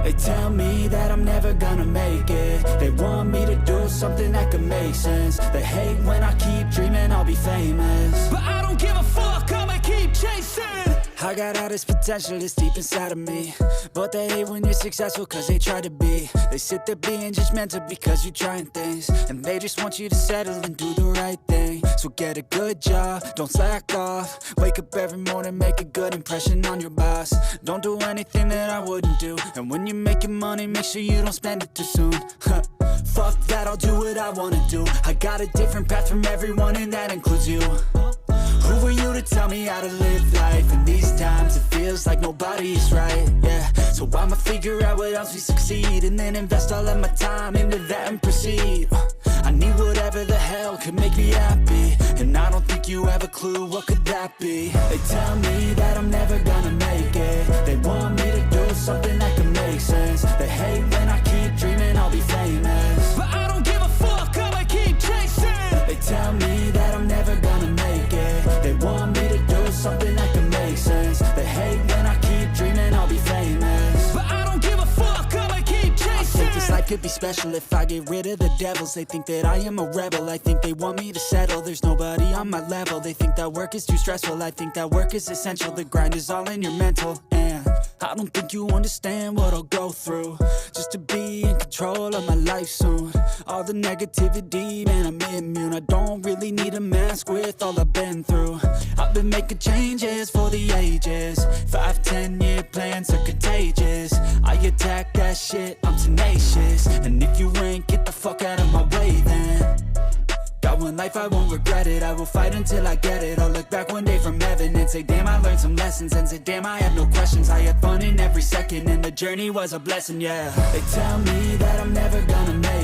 They tell me that I'm never gonna make it. They want me to do something that could make sense. They hate when I keep dreaming I'll be famous, but I don't give a fuck, I'ma keep chasing. I got all this potential that's deep inside of me, but they hate when you're successful cause they try to be. They sit there being judgmental because you're trying things, and they just want you to settle and do the right thing. So get a good job, don't slack off. Wake up every morning, make a good impression on your boss. Don't do anything that I wouldn't do, and when you're making money, make sure you don't spend it too soon. Fuck that, I'll do what I wanna do. I got a different path from everyone, and that includes you. Who are you to tell me how to live life? In these times it feels like nobody is right, yeah. So I'ma figure out what else we succeed, and then invest all of my time into that and proceed. I need whatever the hell could make me happy, and I don't think you have a clue what could that be. They tell me that I'm never gonna make it. They want me to do something that can make sense. They hate when I keep dreaming I'll be famous, but I don't give a fuck, I'ma keep chasing. They tell me that I'm never gonna make it. They want me to do something that can make sense. They hate when I keep dreaming I'll be famous, but I don't give a fuck, I'ma keep chasing. I think this life could be special if I get rid of the devils. They think that I am a rebel, I think they want me to settle. There's nobody on my level. They think that work is too stressful, I think that work is essential. The grind is all in your mental, and I don't think you understand what I'll go through just to be in control of my life soon. All the negativity, man, I'm immune. I don't really need a mask with all I've been through. I've been making changes for the ages. 5-10 year plans are contagious. I attack that shit, I'm tenacious. And if you ain't, get the fuck out of my way then. Got one life, I won't regret it. I will fight until I get it. I'll look back one day from heaven and say, damn, I learned some lessons. And say, damn, I had no questions. I had fun in every second, and the journey was a blessing, yeah. They tell me that I'm never gonna make